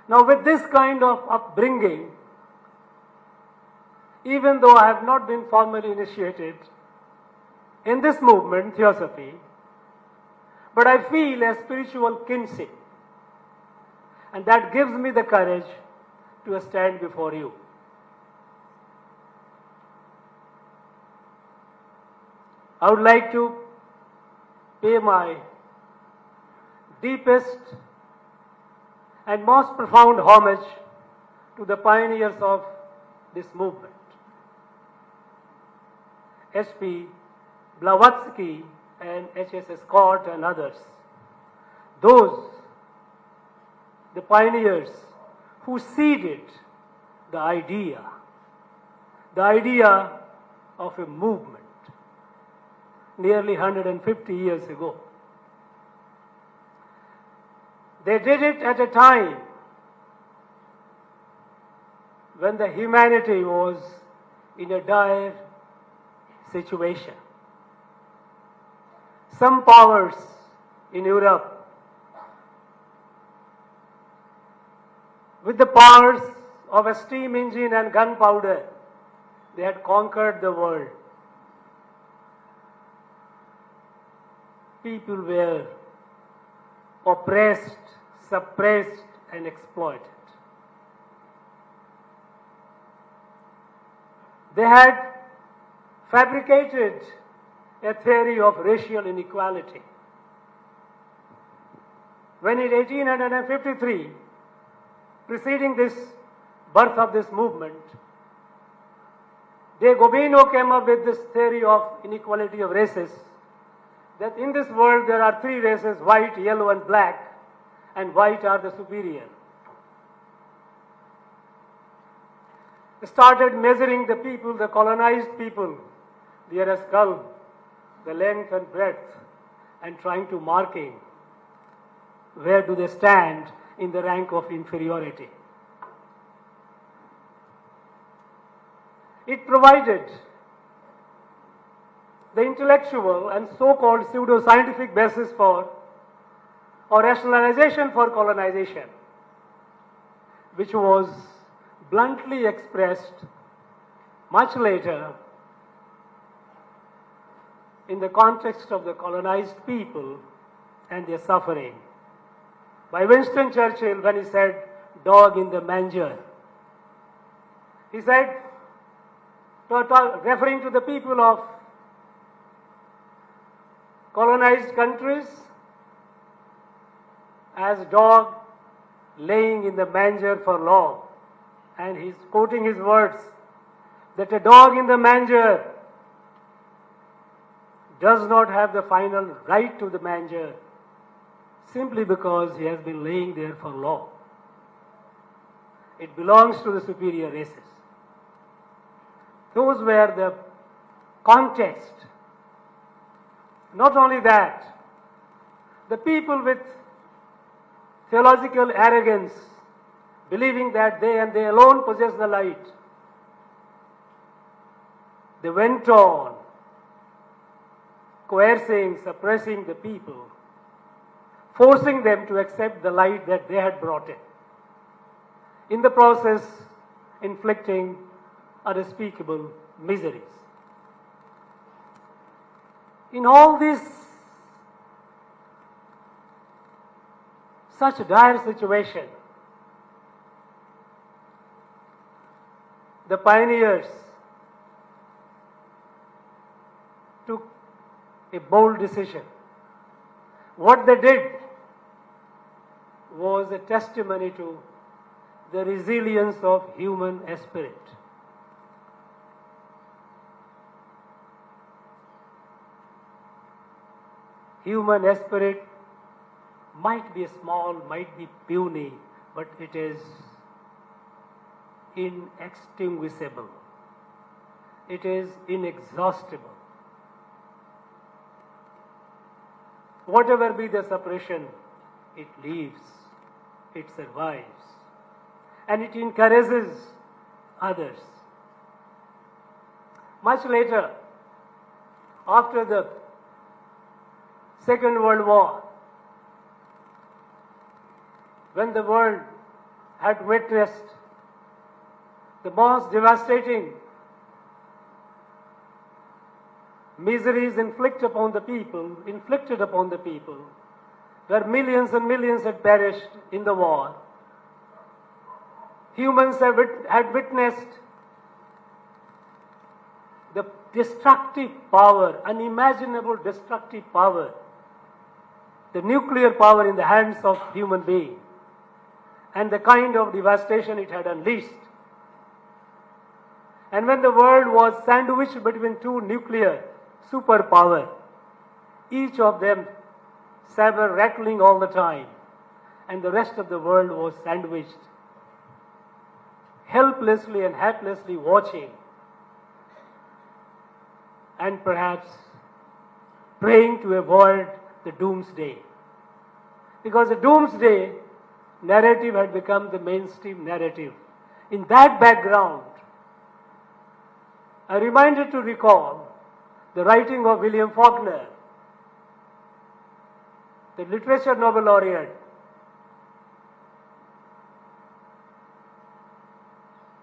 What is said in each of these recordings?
Now, with this kind of upbringing, even though I have not been formally initiated in this movement, Theosophy, but I feel a spiritual kinship, and that gives me the courage to stand before you. I would like to pay my deepest and most profound homage to the pioneers of this movement, H.P. Blavatsky and H.S. Scott and others. Those, the pioneers who seeded the idea of a movement nearly 150 years ago. They did it at a time when the humanity was in a dire situation. Some powers in Europe, with the powers of a steam engine and gunpowder, they had conquered the world. People were oppressed, suppressed, and exploited. They had fabricated a theory of racial inequality. When in 1853, preceding this birth of this movement, de Gobineau came up with this theory of inequality of races, that in this world there are three races, white, yellow, and black, and white are the superior. They started measuring the people, the colonized people, their skull, the length and breadth, and trying to marking where do they stand in the rank of inferiority. It provided the intellectual and so-called pseudo-scientific basis for or rationalization for colonization, which was bluntly expressed much later in the context of the colonized people and their suffering by Winston Churchill when he said, "Dog in the manger." He said, referring to the people of colonized countries, as dog laying in the manger for long. And he's quoting his words, that a dog in the manger does not have the final right to the manger simply because he has been laying there for long. It belongs to the superior races. Those were the context. Not only that, the people with theological arrogance, believing that they and they alone possess the light, they went on coercing, suppressing the people, forcing them to accept the light that they had brought in the process inflicting unspeakable miseries. In all this such dire situation, the pioneers took a bold decision. What they did was a testimony to the resilience of human spirit. Human spirit might be small, might be puny, but it is inextinguishable. It is inexhaustible. Whatever be the suppression, it lives, it survives, and it encourages others. Much later, after the Second World War, when the world had witnessed the most devastating miseries inflicted upon the people, where millions and millions had perished in the war. Humans had witnessed the destructive power, unimaginable destructive power, the nuclear power in the hands of human beings, and the kind of devastation it had unleashed. And when the world was sandwiched between two nuclear superpower, each of them saber rattling all the time, and the rest of the world was sandwiched, helplessly and helplessly watching, and perhaps praying to avoid the doomsday. Because the doomsday narrative had become the mainstream narrative. In that background, I reminded to recall the writing of William Faulkner, the Literature Nobel laureate,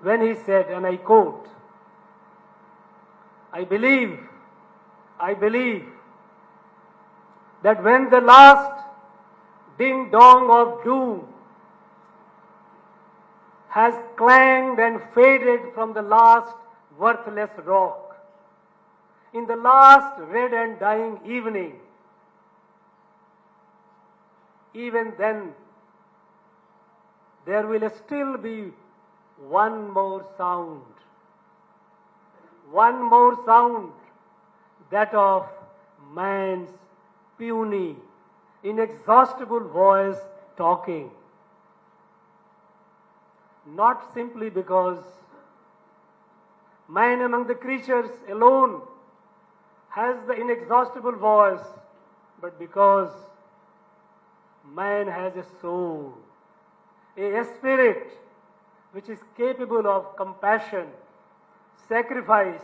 when he said, and I quote, I believe that when the last ding-dong of doom has clanged and faded from the last worthless rock, in the last red and dying evening, even then there will still be one more sound, that of man's puny, inexhaustible voice talking. Not simply because man among the creatures alone has the inexhaustible voice, but because man has a soul, a spirit which is capable of compassion, sacrifice,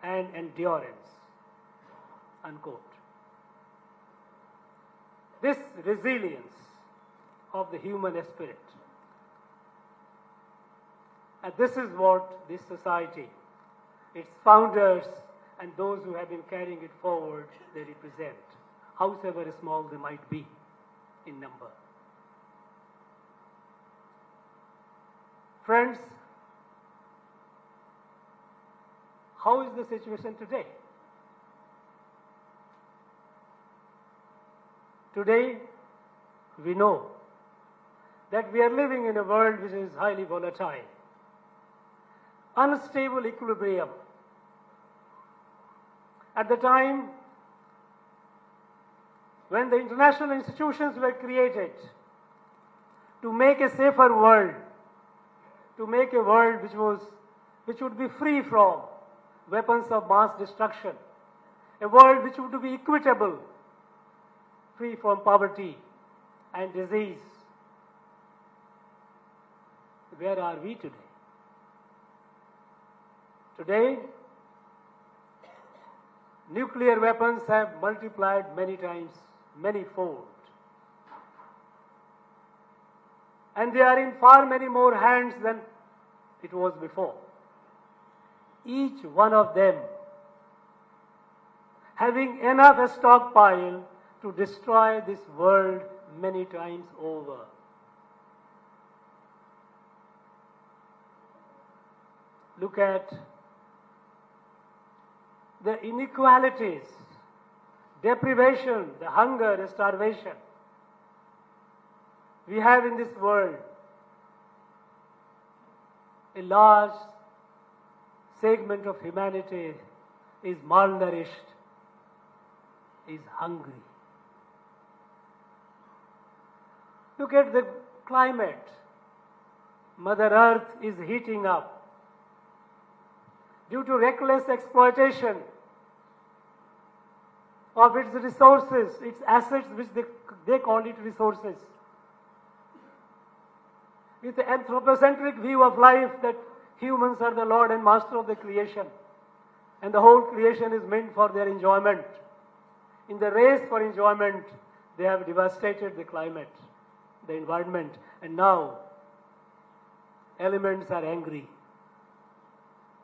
and endurance. Unquote. This resilience of the human spirit, and this is what this society, its founders, and those who have been carrying it forward, they represent, howsoever small they might be in number. Friends, how is the situation today? Today, we know that we are living in a world which is highly volatile, unstable equilibrium. At the time when the international institutions were created to make a safer world, to make a world which would be free from weapons of mass destruction, a world which would be equitable, free from poverty and disease. Where are we today? Today, nuclear weapons have multiplied many times, many-fold. And they are in far many more hands than it was before. Each one of them having enough a stockpile to destroy this world many times over. Look at the inequalities, deprivation, the hunger, the starvation we have in this world. A large segment of humanity is malnourished, is hungry. Look at the climate. Mother Earth is heating up due to reckless exploitation of its resources, its assets, which they call it resources. With the anthropocentric view of life that humans are the Lord and Master of the creation, and the whole creation is meant for their enjoyment. In the race for enjoyment, they have devastated the climate, the environment, and now elements are angry.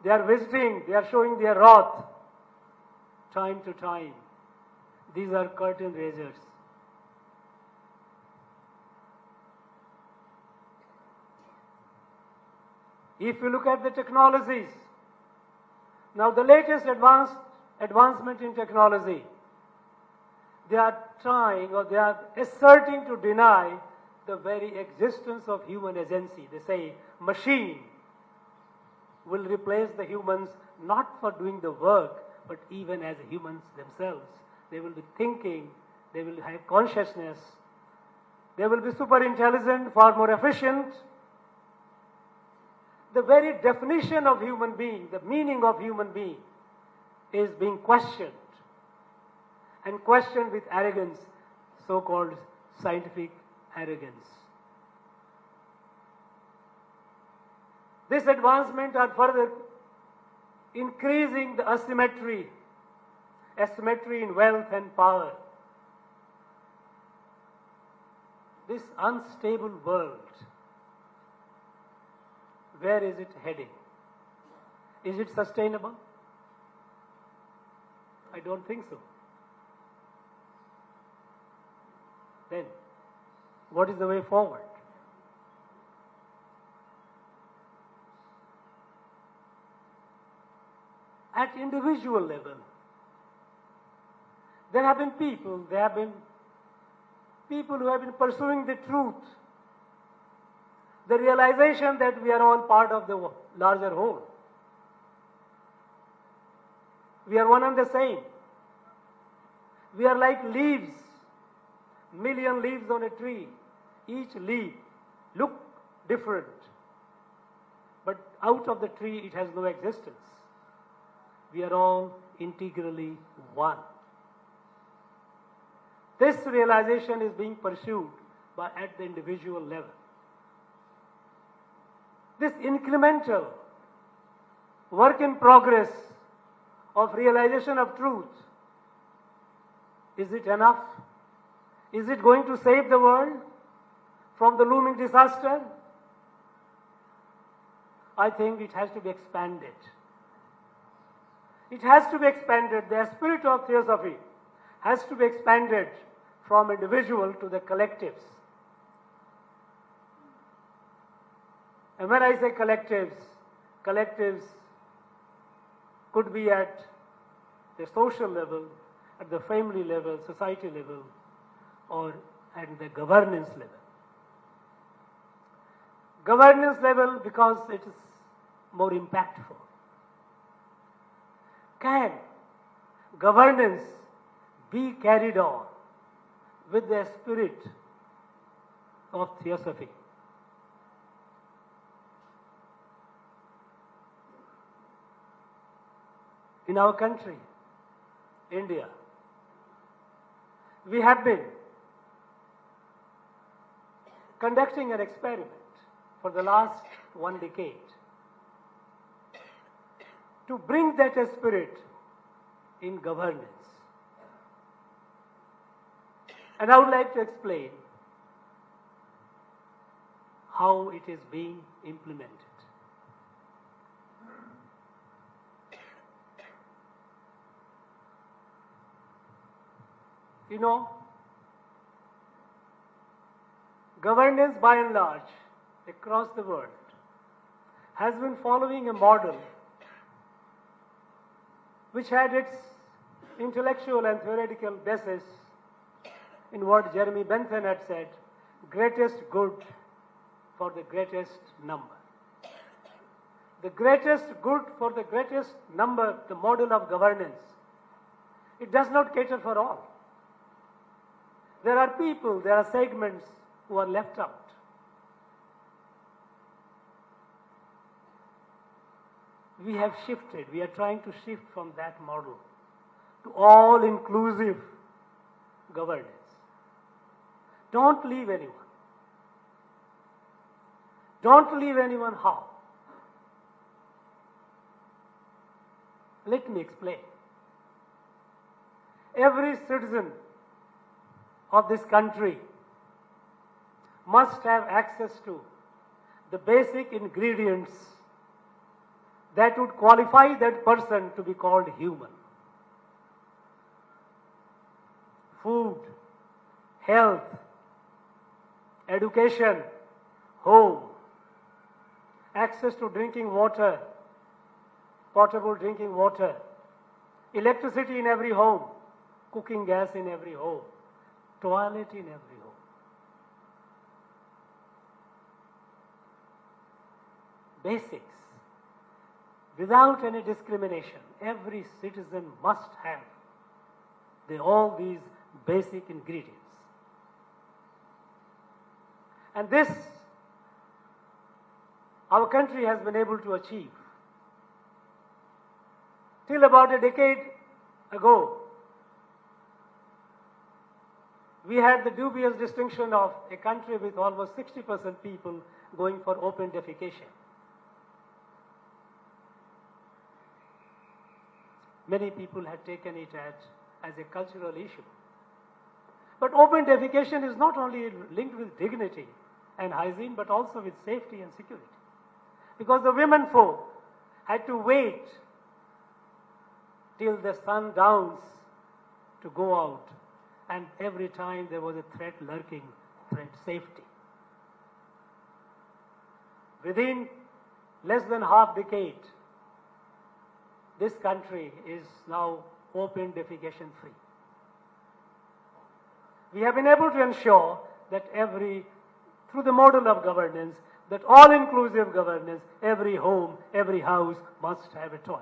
They are visiting, they are showing their wrath time to time. These are curtain raisers. If you look at the technologies, now the latest advancement in technology, they are trying or they are asserting to deny the very existence of human agency. They say machine will replace the humans not for doing the work, but even as humans themselves. They will be thinking, they will have consciousness, they will be super intelligent, far more efficient. The very definition of human being, the meaning of human being is being questioned, and questioned with arrogance, so-called scientific arrogance. This advancement are further increasing the asymmetry in wealth and power. This unstable world, where is it heading? Is it sustainable? I don't think so. Then, what is the way forward? At individual level, there have been people who have been pursuing the truth, the realization that we are all part of the larger whole. We are one and the same. We are like leaves, million leaves on a tree. Each leaf look different, but out of the tree it has no existence. We are all integrally one. This realization is being pursued at the individual level. This incremental work in progress of realization of truth, is it enough? Is it going to save the world from the looming disaster? I think it has to be expanded. It has to be expanded. The spirit of theosophy has to be expanded from individual to the collectives. And when I say collectives could be at the social level, at the family level, society level, or at the governance level. Governance level because it is more impactful. Can governance be carried on with the spirit of theosophy? In our country, India, we have been conducting an experiment for the last 1 decade to bring that spirit in governance. And I would like to explain how it is being implemented. You know, governance by and large across the world has been following a model which had its intellectual and theoretical basis in what Jeremy Bentham had said, greatest good for the greatest number. The greatest good for the greatest number, the model of governance, it does not cater for all. There are people, there are segments who are left out. We have shifted, we are trying to shift from that model to all-inclusive governance. Don't leave anyone. Don't leave anyone how? Let me explain. Every citizen of this country must have access to the basic ingredients that would qualify that person to be called human. Food, health, education, home, access to drinking water, potable drinking water, electricity in every home, cooking gas in every home, toilet in every home. Basics. Without any discrimination, every citizen must have all these basic ingredients. And this, our country has been able to achieve. Till about a decade ago, we had the dubious distinction of a country with almost 60% people going for open defecation. Many people had taken it as a cultural issue. But open defecation is not only linked with dignity and hygiene, but also with safety and security. Because the women folk had to wait till the sun downs to go out, and every time there was a threat lurking, threat safety. Within less than half decade, this country is now open defecation free. We have been able to ensure that through the model of governance, that all-inclusive governance, every home, every house must have a toilet.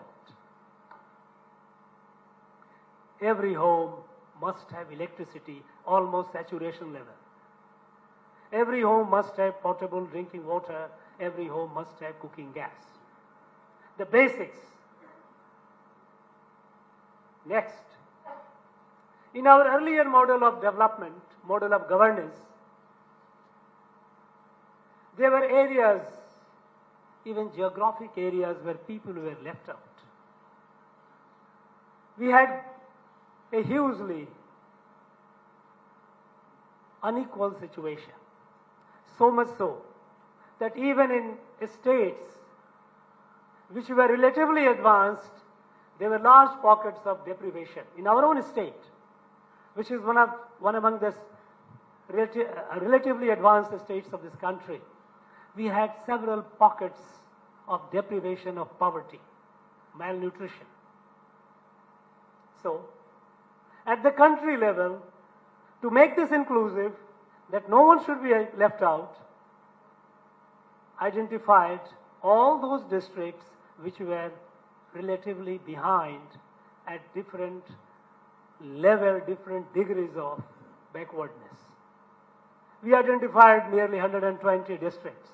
Every home must have electricity, almost saturation level. Every home must have potable drinking water. Every home must have cooking gas. The basics. Next, in our earlier model of development, model of governance, there were areas, even geographic areas, where people were left out. We had a hugely unequal situation. So much so that even in states which were relatively advanced, there were large pockets of deprivation. In our own state, which is one among the relatively advanced states of this country, we had several pockets of deprivation, of poverty, malnutrition. So, at the country level, to make this inclusive, that no one should be left out, identified all those districts which were relatively behind at different level, different degrees of backwardness. We identified nearly 120 districts.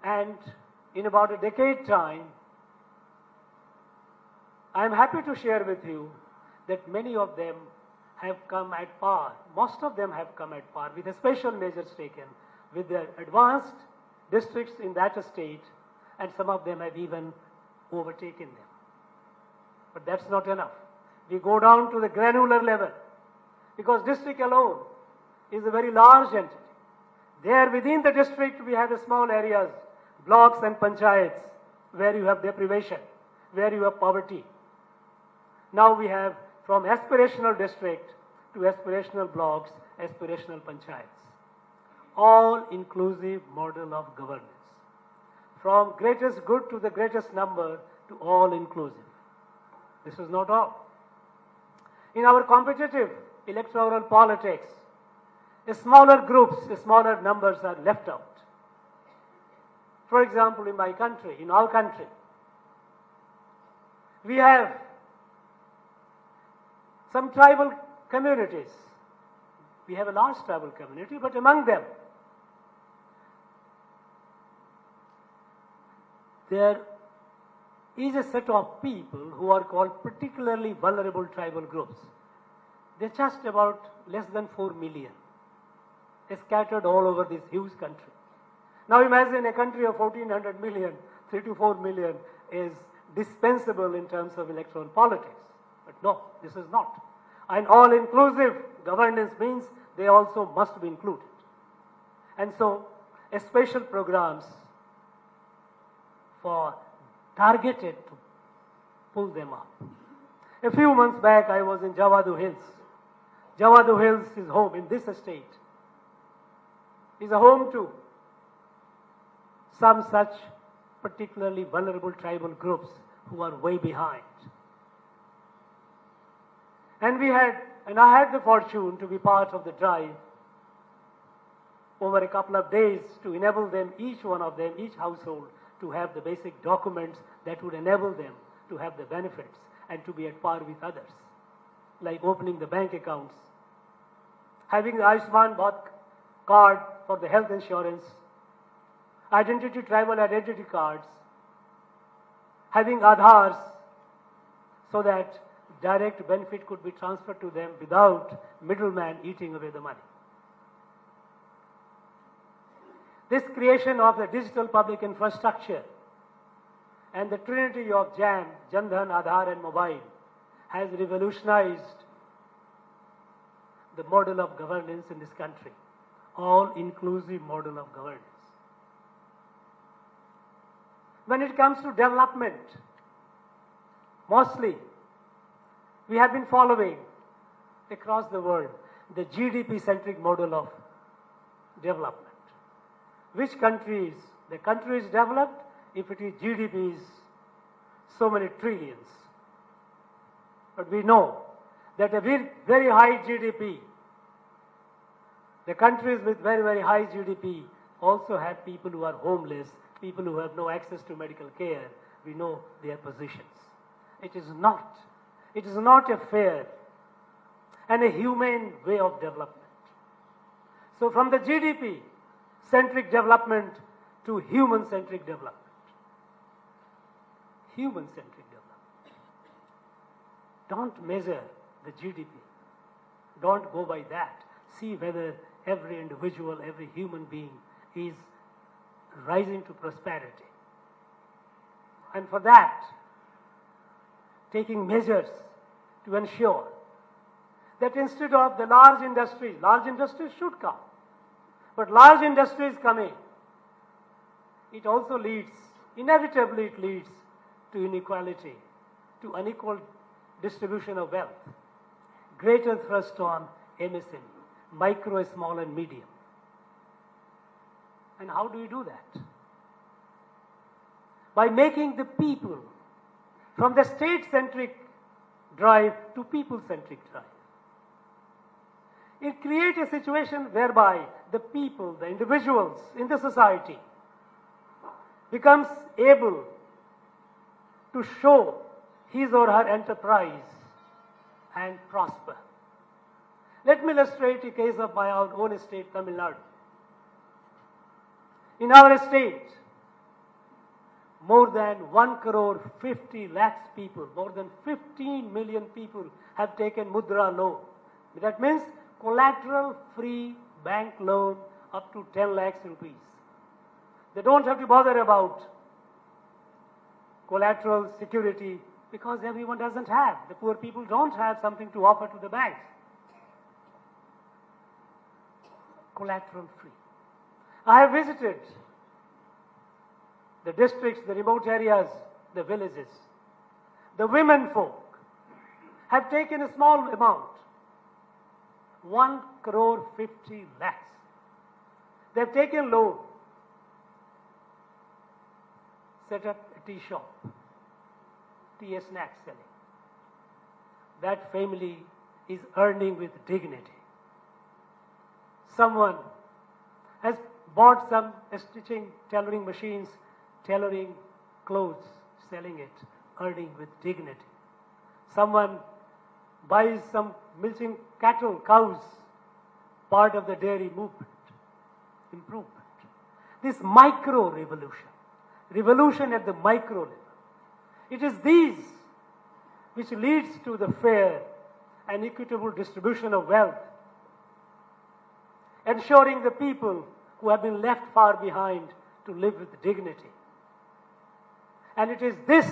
And in about a decade time, I am happy to share with you that many of them have come at par. Most of them have come at par with the special measures taken with the advanced districts in that state, and some of them have even overtaken them. But that's not enough. We go down to the granular level, because district alone is a very large entity. There within the district we have the small areas, blocks and panchayats, where you have deprivation, where you have poverty. Now we have from aspirational district to aspirational blocks, aspirational panchayats. All inclusive model of governance. From greatest good to the greatest number to all inclusive. This is not all. In our competitive electoral politics, smaller groups, smaller numbers are left out. For example, in my country, in our country, we have some tribal communities. We have a large tribal community, but among them, there is a set of people who are called particularly vulnerable tribal groups. They're just about less than 4 million, scattered all over this huge country. Now imagine a country of 1400 million, 3 to 4 million is dispensable in terms of electoral politics. But no, this is not. And all-inclusive governance means they also must be included. And so, special programs for targeted to pull them up. A few months back, I was in Javadu Hills. Javadu Hills is home in this estate. Is a home to some such particularly vulnerable tribal groups who are way behind. And I had the fortune to be part of the drive over a couple of days to enable them, each one of them, each household, to have the basic documents that would enable them to have the benefits and to be at par with others, like opening the bank accounts, having the Ayushman Bharat card for the health insurance, tribal identity cards, having Adhars so that direct benefit could be transferred to them without middleman eating away the money. This creation of the digital public infrastructure and the trinity of JAM, Jandhan, Aadhaar and Mobile has revolutionized the model of governance in this country, all-inclusive model of governance. When it comes to development, mostly we have been following across the world the GDP-centric model of development. Which countries, the country is developed if it is GDP is so many trillions. But we know that a very, very high GDP, the countries with very, very high GDP also have people who are homeless, people who have no access to medical care. We know their positions. It is not a fair and a humane way of development. So from the GDP-centric development to human-centric development. Human-centric development. Don't measure the GDP. Don't go by that. See whether every individual, every human being is rising to prosperity. And for that, taking measures to ensure that instead of the large industries should come, but large industries coming, it also inevitably it leads to inequality, to unequal distribution of wealth, greater thrust on MSME, micro, small and medium. And how do we do that? By making the people from the state-centric drive to people-centric drive. It creates a situation whereby the people, the individuals in the society becomes able to show his or her enterprise and prosper. Let me illustrate a case of my own state, Tamil Nadu. In our state, more than 1,50,00,000 people, more than 15 million people have taken Mudra loan. That means collateral-free bank loan up to 10 lakhs rupees. They don't have to bother about collateral security because everyone doesn't have. The poor people don't have something to offer to the banks. Collateral-free. I have visited the districts, the remote areas, the villages. The women folk have taken a small amount, 1,50,00,000. They have taken loan, set up a tea shop, tea snacks selling. That family is earning with dignity. Someone has bought some stitching, tailoring machines, tailoring clothes, selling it, earning with dignity. Someone buys some milking cattle, cows, part of the dairy movement, improvement. This micro revolution at the micro level. It is these which leads to the fair and equitable distribution of wealth, ensuring the people who have been left far behind to live with dignity. And it is this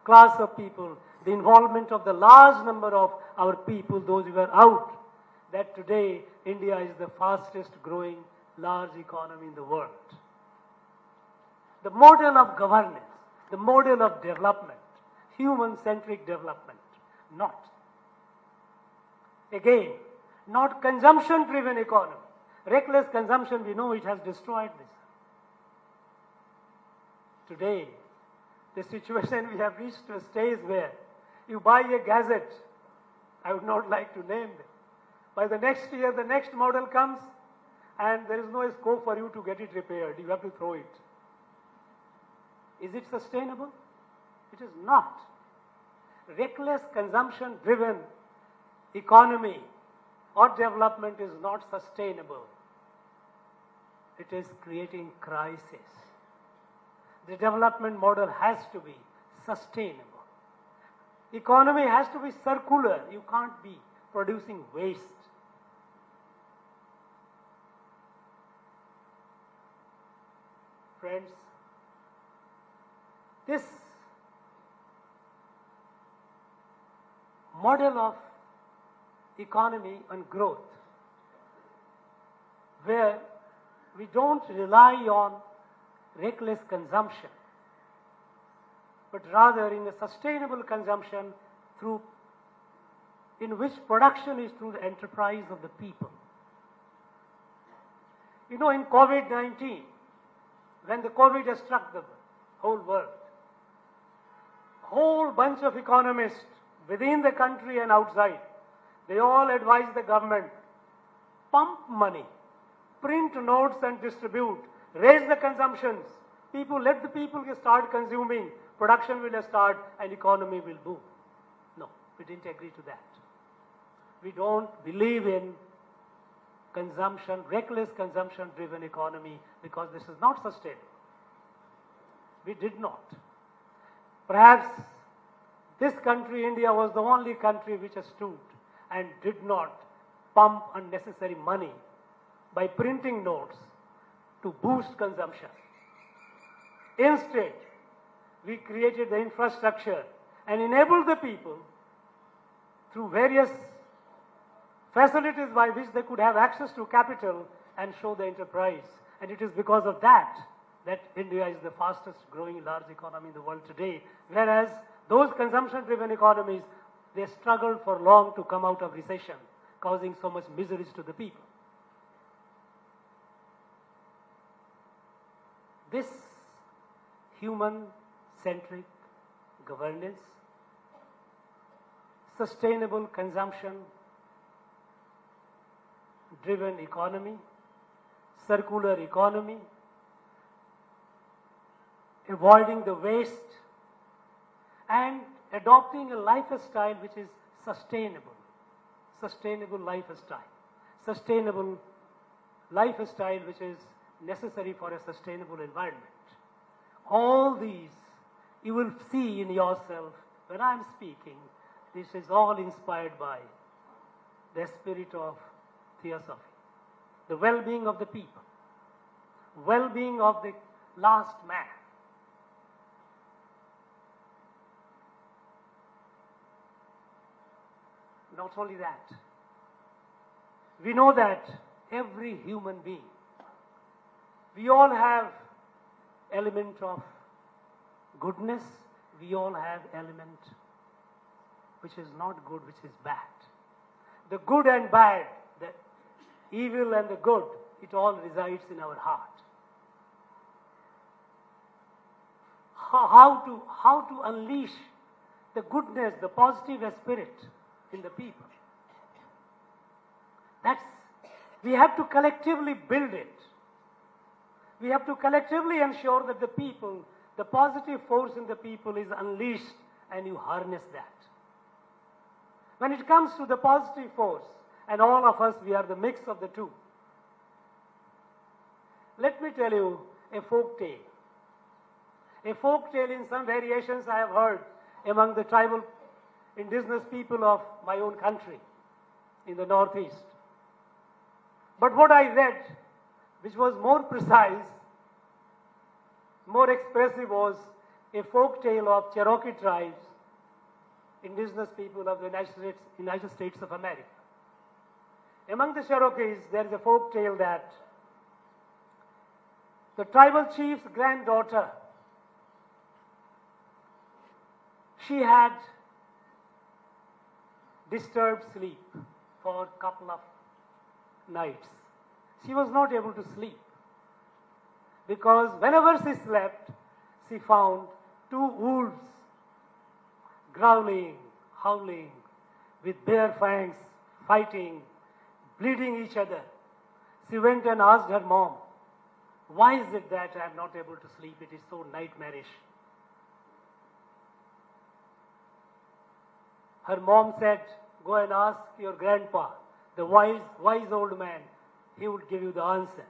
class of people, the involvement of the large number of our people, those who are out, that today India is the fastest growing large economy in the world. The model of governance, the model of development, human-centric development, not. Again, not consumption-driven economy. Reckless consumption, we know it has destroyed this. Today, the situation we have reached to a stage where you buy a gadget, I would not like to name them. By the next year, the next model comes and there is no scope for you to get it repaired. You have to throw it. Is it sustainable? It is not. Reckless consumption-driven economy or development is not sustainable. It is creating crisis. The development model has to be sustainable. Economy has to be circular. You can't be producing waste. Friends, this model of economy and growth, where we don't rely on reckless consumption, but rather in a sustainable consumption in which production is through the enterprise of the people. You know, in COVID-19, when the COVID has struck the whole world, whole bunch of economists within the country and outside, they all advised the government, pump money, print notes and distribute, raise the consumptions. Let the people start consuming, production will start and economy will boom. No, we didn't agree to that. We don't believe in consumption, reckless consumption-driven economy because this is not sustainable. We did not. Perhaps this country, India, was the only country which has stood and did not pump unnecessary money by printing notes to boost consumption. Instead, we created the infrastructure and enabled the people through various facilities by which they could have access to capital and show the enterprise. And it is because of that India is the fastest growing large economy in the world today. Whereas those consumption-driven economies, they struggled for long to come out of recession, causing so much miseries to the people. This human-centric governance, sustainable consumption-driven economy, circular economy, avoiding the waste, and adopting a lifestyle which is sustainable lifestyle which is necessary for a sustainable environment. All these you will see in yourself when I am speaking. This is all inspired by the spirit of theosophy, the well-being of the people, well-being of the last man. Not only that, we know that every human being, we all have element of goodness, we all have element which is not good, which is bad. The good and bad, the evil and the good, it all resides in our heart. How to unleash the goodness, the positive spirit in the people. We have to collectively build it. We have to collectively ensure that the people, the positive force in the people is unleashed and you harness that. When it comes to the positive force, and all of us, we are the mix of the two. Let me tell you a folk tale. A folk tale in some variations I have heard among the tribal indigenous people of my own country in the Northeast. But what I read, which was more precise, more expressive, was a folk tale of Cherokee tribes, indigenous people of the United States of America. Among the Cherokees, there is a folk tale that The tribal chief's granddaughter, she had disturbed sleep for a couple of nights. She was not able to sleep because whenever she slept, she found two wolves growling, howling, with bare fangs, fighting, bleeding each other. She went and asked her mom, "Why is it that I am not able to sleep? It is so nightmarish." Her mom said, "Go and ask your grandpa, the wise old man. He would give you the answer."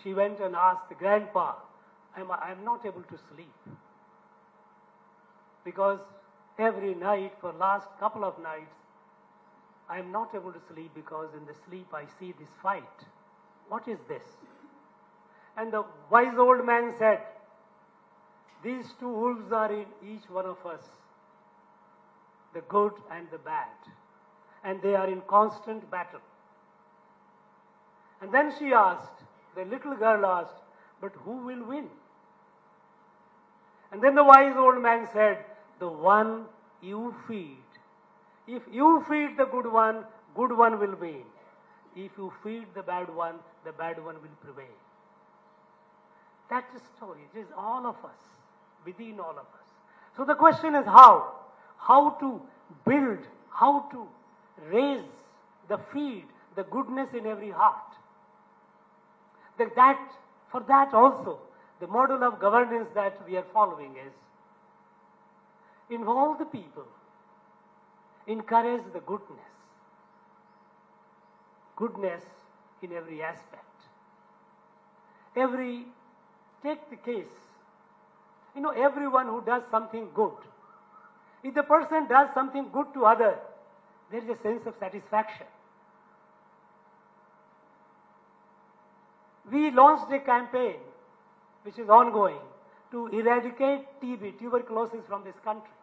She went and asked, "Grandpa, I am not able to sleep because every night for last couple of nights, I am not able to sleep because in the sleep I see this fight. What is this?" And the wise old man said, "These two wolves are in each one of us, the good and the bad, and they are in constant battle." And then she asked, the little girl asked, "But who will win?" And then the wise old man said, "The one you feed. If you feed the good one will win. If you feed the bad one will prevail." That's the story. It is all of us, within all of us. So the question is how? How to build, how to raise the feed, the goodness in every heart. For that also, the model of governance that we are following is involve the people, encourage the goodness in every aspect. Take the case, everyone who does something good, if the person does something good to others, there is a sense of satisfaction. We launched a campaign which is ongoing to eradicate TB, tuberculosis, from this country.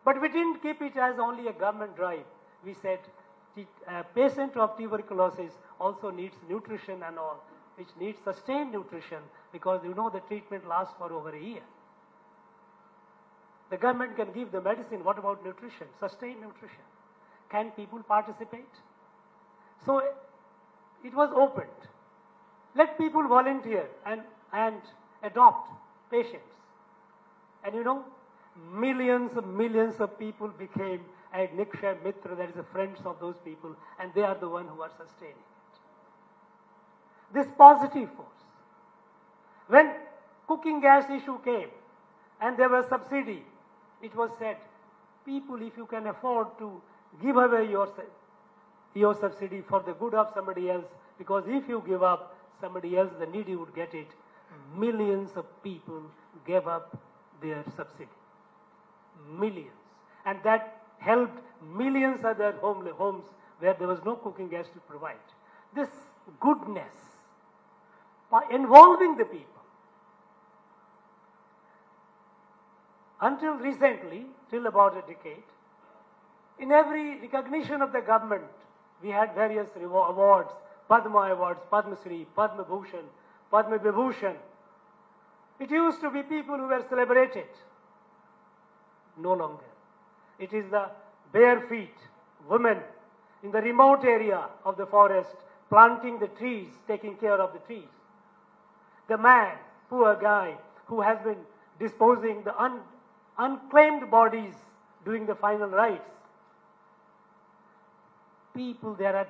But we didn't keep it as only a government drive. We said a patient of tuberculosis also needs nutrition and all, which needs sustained nutrition because the treatment lasts for over a year. The government can give the medicine. What about nutrition? Sustained nutrition. Can people participate? So it was opened. Let people volunteer and adopt patients. And millions of people became a Nikshay Mitra, that is the friends of those people, and they are the ones who are sustaining it. This positive force. When cooking gas issue came and there was subsidy, it was said, people, if you can afford to give away your subsidy for the good of somebody else, because if you give up, somebody else, the needy, would get it. Millions of people gave up their subsidy. Millions. And that helped millions other homes where there was no cooking gas to provide. This goodness, by involving the people. Until recently, till about a decade, in every recognition of the government, we had various awards, Padma Awards, Padma Shri, Padma Bhushan, Padma Vibhushan. It used to be people who were celebrated. No longer. It is the bare feet, women in the remote area of the forest, planting the trees, taking care of the trees. The man, poor guy, who has been disposing the unclaimed bodies, doing the final rites. People, there are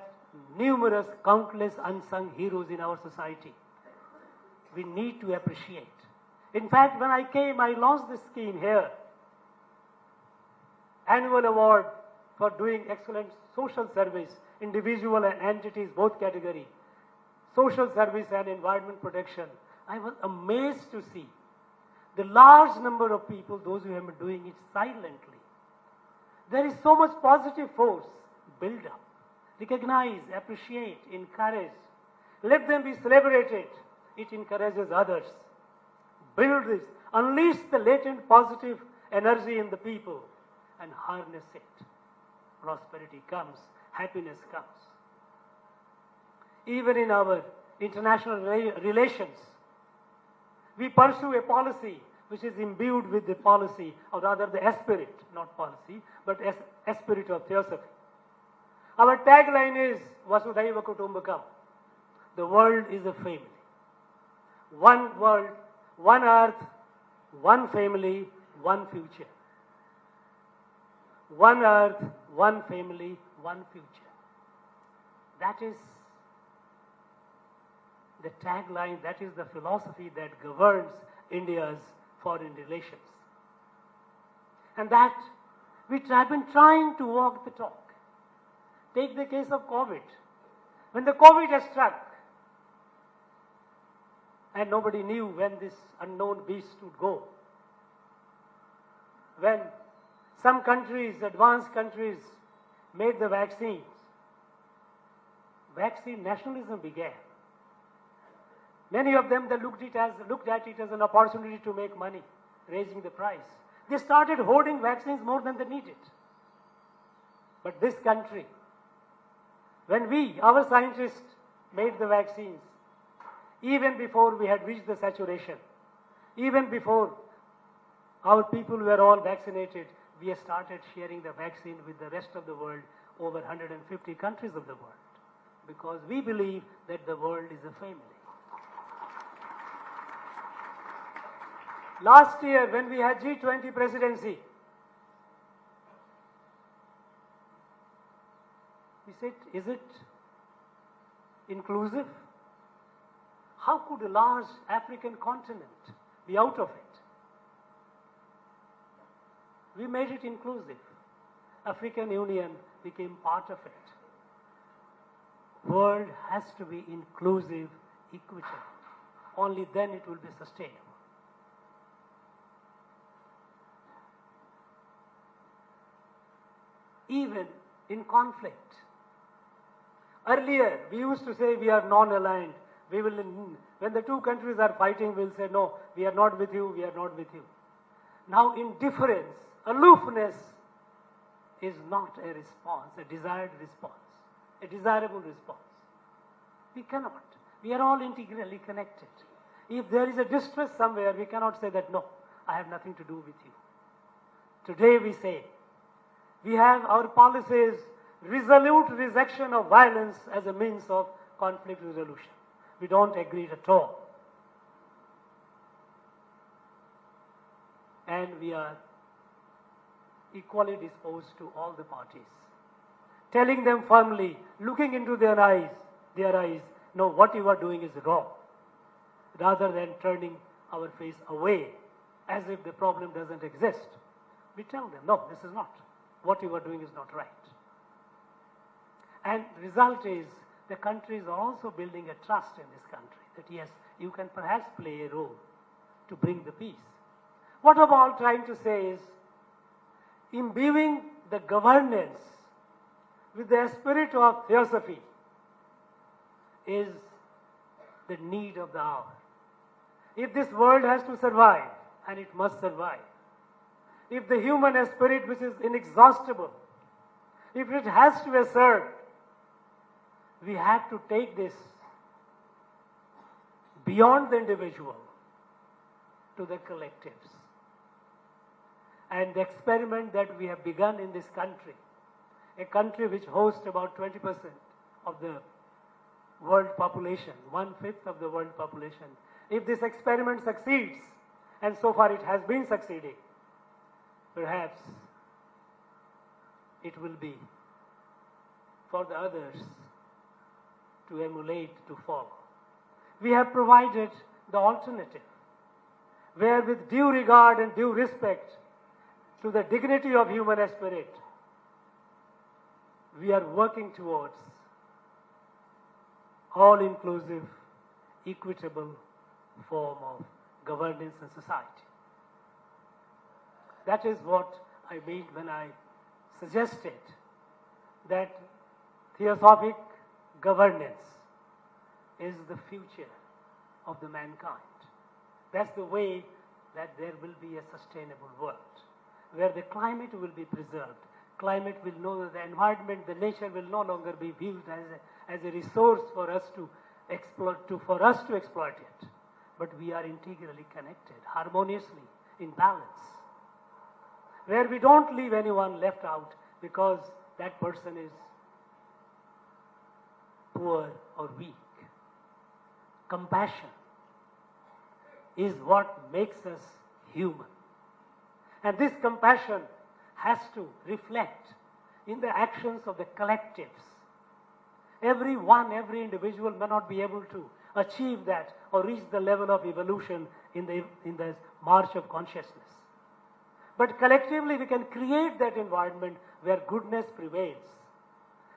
numerous, countless unsung heroes in our society. We need to appreciate. In fact, when I came, I launched this scheme here. Annual award for doing excellent social service, individual and entities, both category. Social service and environment protection. I was amazed to see the large number of people, those who have been doing it silently. There is so much positive force. Build up. Recognize, appreciate, encourage. Let them be celebrated. It encourages others. Build this. Unleash the latent positive energy in the people and harness it. Prosperity comes. Happiness comes. Even in our international relations. We pursue a policy which is imbued with the policy, or rather the esprit, not policy, but esprit of theosophy. Our tagline is Vasudhaiva Kutumbakam. The world is a family. One world, one earth, one family, one future. One earth, one family, one future. That is the tagline, that is the philosophy that governs India's foreign relations. And that we have been trying to walk the talk. Take the case of COVID. When the COVID has struck, and nobody knew when this unknown beast would go, when some countries, advanced countries, made the vaccines, vaccine nationalism began. Many of them, they looked at it as an opportunity to make money, raising the price. They started hoarding vaccines more than they needed. But this country, when our scientists made the vaccines, even before we had reached the saturation, even before our people were all vaccinated, we started sharing the vaccine with the rest of the world, over 150 countries of the world, because we believe that the world is a family. Last year, when we had G20 presidency, we said, is it inclusive? How could a large African continent be out of it? We made it inclusive. African Union became part of it. World has to be inclusive, equitable. Only then it will be sustainable. Even in conflict. Earlier, we used to say we are non-aligned. When the two countries are fighting, we'll say, no, we are not with you, we are not with you. Now, indifference, aloofness is not a response, a desired response, a desirable response. We cannot. We are all integrally connected. If there is a distress somewhere, we cannot say that, no, I have nothing to do with you. Today we say, we have our policies, resolute rejection of violence as a means of conflict resolution. We don't agree at all. And we are equally disposed to all the parties, telling them firmly, looking into their eyes, no, what you are doing is wrong, rather than turning our face away as if the problem doesn't exist. We tell them, no, this is not. What you are doing is not right. And the result is, the countries are also building a trust in this country, that yes, you can perhaps play a role to bring the peace. What I'm all trying to say is, imbuing the governance with the spirit of theosophy is the need of the hour. If this world has to survive, and it must survive, if the human spirit, which is inexhaustible, if it has to assert, we have to take this beyond the individual to the collectives. And the experiment that we have begun in this country, a country which hosts about 20% of the world population, 1/5 of the world population, if this experiment succeeds, and so far it has been succeeding, perhaps it will be for the others to emulate, to follow. We have provided the alternative, where with due regard and due respect to the dignity of human spirit, we are working towards all-inclusive, equitable form of governance in society. That is what I mean when I suggested that theosophic governance is the future of the mankind. That's the way that there will be a sustainable world, where the climate will be preserved. Climate will know that the environment, the nature will no longer be viewed as a resource for us to for us to exploit it. But we are integrally connected, harmoniously, in balance, where we don't leave anyone left out because that person is poor or weak. Compassion is what makes us human. And this compassion has to reflect in the actions of the collectives. Every individual may not be able to achieve that or reach the level of evolution in the march of consciousness. But collectively we can create that environment where goodness prevails,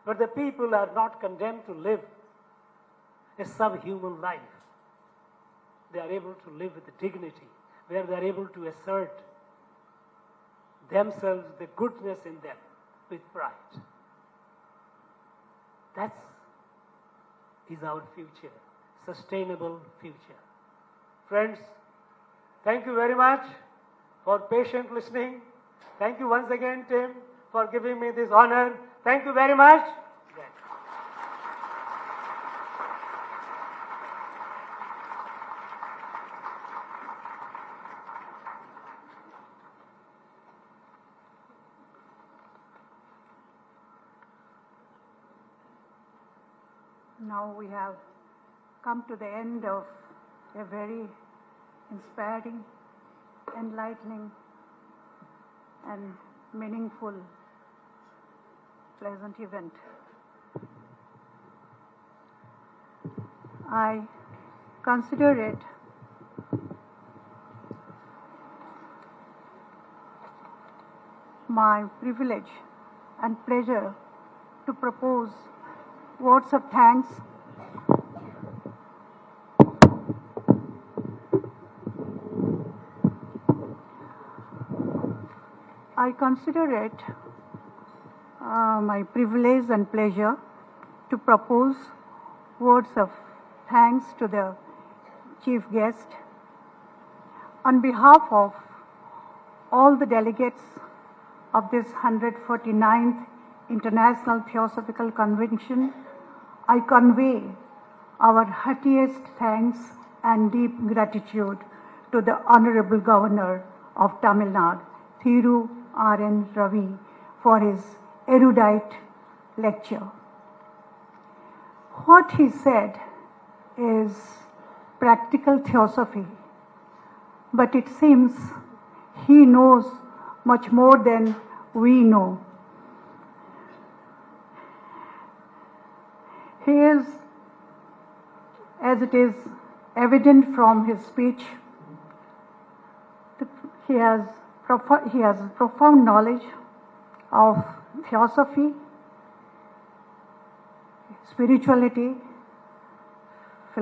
where the people are not condemned to live a subhuman life. They are able to live with dignity, where they are able to assert themselves, the goodness in them, with pride. That is our future, sustainable future. Friends, thank you very much for patient listening. Thank you once again, Tim, for giving me this honor. Thank you very much. Now we have come to the end of a very inspiring, enlightening, and meaningful, pleasant event. I consider it my privilege and pleasure to propose words of thanks I consider it my privilege and pleasure to propose words of thanks to the chief guest on behalf of all the delegates of this 149th International Theosophical Convention. I convey our heartiest thanks and deep gratitude to the Honorable Governor of Tamil Nadu, Thiru R.N. Ravi, for his erudite lecture. What he said is practical theosophy, but it seems he knows much more than we know. He is, as it is evident from his speech, he has profound knowledge of theosophy, spirituality,